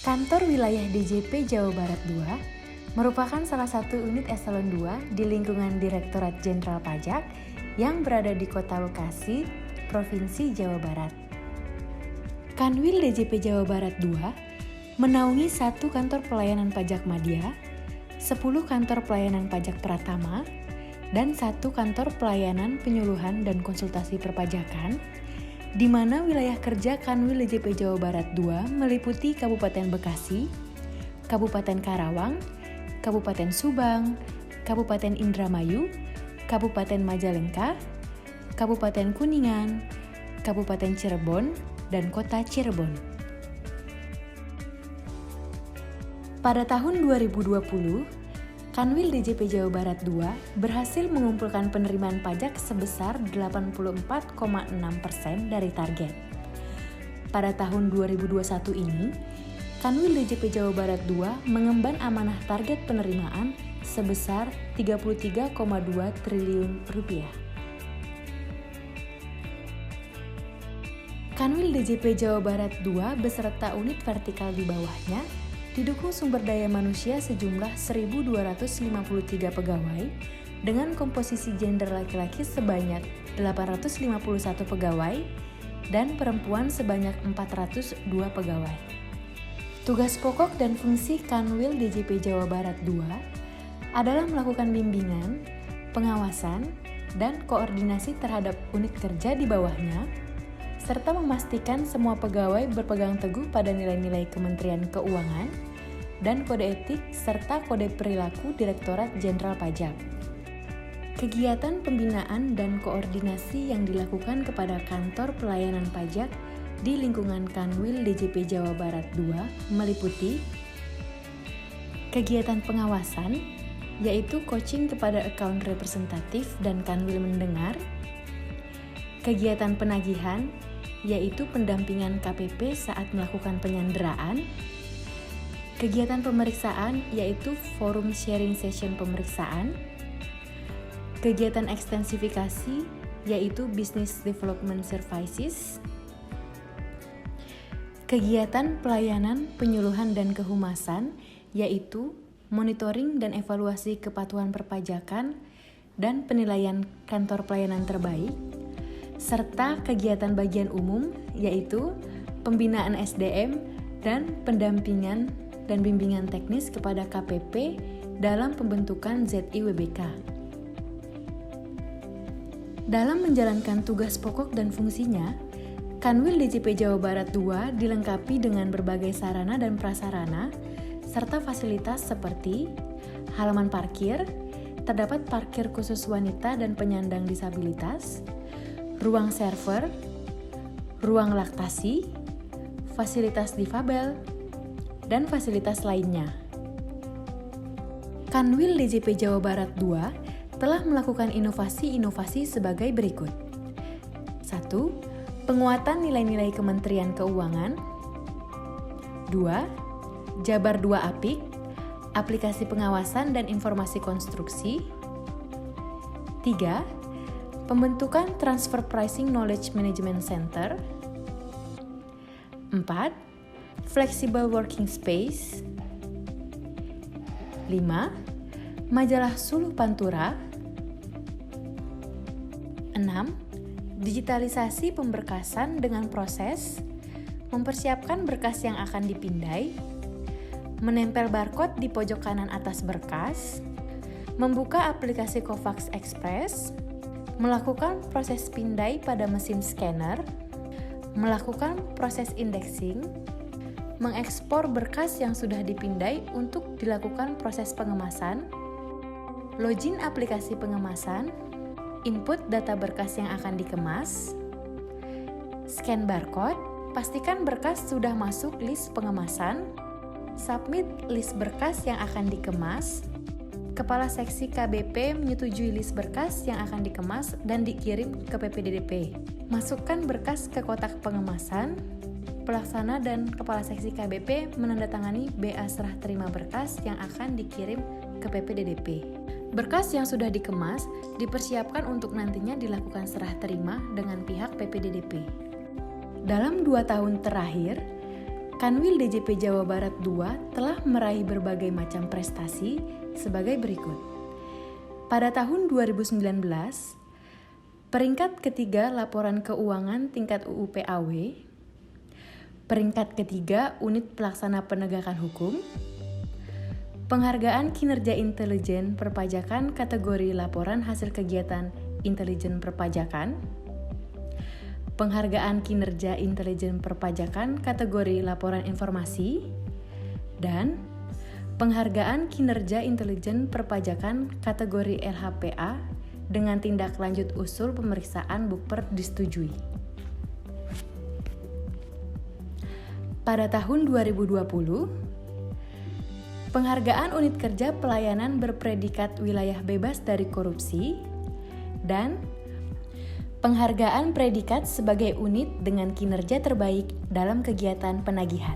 Kantor Wilayah DJP Jawa Barat II merupakan salah satu unit eselon 2 di lingkungan Direktorat Jenderal Pajak yang berada di Kota Bekasi, Provinsi Jawa Barat. Kanwil DJP Jawa Barat II menaungi 1 kantor pelayanan pajak madya, 10 kantor pelayanan pajak pratama, dan 1 kantor pelayanan penyuluhan dan konsultasi perpajakan, di mana wilayah kerja Kanwil DJP Jawa Barat II meliputi Kabupaten Bekasi, Kabupaten Karawang, Kabupaten Subang, Kabupaten Indramayu, Kabupaten Majalengka, Kabupaten Kuningan, Kabupaten Cirebon, dan Kota Cirebon. Pada tahun 2020, Kanwil DJP Jawa Barat II berhasil mengumpulkan penerimaan pajak sebesar 84,6% dari target. Pada tahun 2021 ini, Kanwil DJP Jawa Barat II mengemban amanah target penerimaan sebesar Rp33,2 triliun. Kanwil DJP Jawa Barat II beserta unit vertikal di bawahnya didukung sumber daya manusia sejumlah 1.253 pegawai dengan komposisi gender laki-laki sebanyak 851 pegawai dan perempuan sebanyak 402 pegawai. Tugas pokok dan fungsi Kanwil DJP Jawa Barat II adalah melakukan bimbingan, pengawasan, dan koordinasi terhadap unit kerja di bawahnya, serta memastikan semua pegawai berpegang teguh pada nilai-nilai Kementerian Keuangan dan kode etik serta kode perilaku Direktorat Jenderal Pajak. Kegiatan pembinaan dan koordinasi yang dilakukan kepada kantor pelayanan pajak di lingkungan Kanwil DJP Jawa Barat II meliputi kegiatan pengawasan, yaitu coaching kepada account representatif dan Kanwil mendengar, kegiatan penagihan, yaitu pendampingan KPP saat melakukan penyanderaan, kegiatan pemeriksaan, yaitu forum sharing session pemeriksaan, kegiatan ekstensifikasi, yaitu business development services, kegiatan pelayanan, penyuluhan dan kehumasan, yaitu monitoring dan evaluasi kepatuhan perpajakan dan penilaian kantor pelayanan terbaik, serta kegiatan bagian umum, yaitu pembinaan SDM dan pendampingan dan bimbingan teknis kepada KPP dalam pembentukan ZIWBK. Dalam menjalankan tugas pokok dan fungsinya, Kanwil DJP Jawa Barat II dilengkapi dengan berbagai sarana dan prasarana, serta fasilitas seperti halaman parkir, terdapat parkir khusus wanita dan penyandang disabilitas, ruang server, ruang laktasi, fasilitas difabel, dan fasilitas lainnya. Kanwil DJP Jawa Barat II telah melakukan inovasi-inovasi sebagai berikut. 1. Penguatan nilai-nilai Kementerian Keuangan. 2. Jabar 2 Apik, aplikasi pengawasan dan informasi konstruksi. 3. Pembentukan Transfer Pricing Knowledge Management Center. 4. Flexible Working Space. 5. Majalah Suluh Pantura. 6. Digitalisasi pemberkasan dengan proses mempersiapkan berkas yang akan dipindai, menempel barcode di pojok kanan atas berkas, membuka aplikasi Kovacs Express, melakukan proses pindai pada mesin scanner, melakukan proses indexing, mengekspor berkas yang sudah dipindai untuk dilakukan proses pengemasan, login aplikasi pengemasan, input data berkas yang akan dikemas, scan barcode, pastikan berkas sudah masuk list pengemasan, submit list berkas yang akan dikemas, Kepala Seksi KBP menyetujui list berkas yang akan dikemas dan dikirim ke PPDDP. Masukkan berkas ke kotak pengemasan. Pelaksana dan Kepala Seksi KBP menandatangani BA serah terima berkas yang akan dikirim ke PPDDP. Berkas yang sudah dikemas dipersiapkan untuk nantinya dilakukan serah terima dengan pihak PPDDP. Dalam 2 tahun terakhir, Kanwil DJP Jawa Barat II telah meraih berbagai macam prestasi sebagai berikut. Pada tahun 2019, peringkat ketiga laporan keuangan tingkat UU PAW, peringkat ketiga unit pelaksana penegakan hukum, penghargaan kinerja intelijen perpajakan kategori laporan hasil kegiatan intelijen perpajakan, penghargaan kinerja intelijen perpajakan kategori laporan informasi, dan penghargaan kinerja intelijen perpajakan kategori LHPA dengan tindak lanjut usul pemeriksaan bukper disetujui. Pada tahun 2020, penghargaan unit kerja pelayanan berpredikat wilayah bebas dari korupsi, dan penghargaan predikat sebagai unit dengan kinerja terbaik dalam kegiatan penagihan.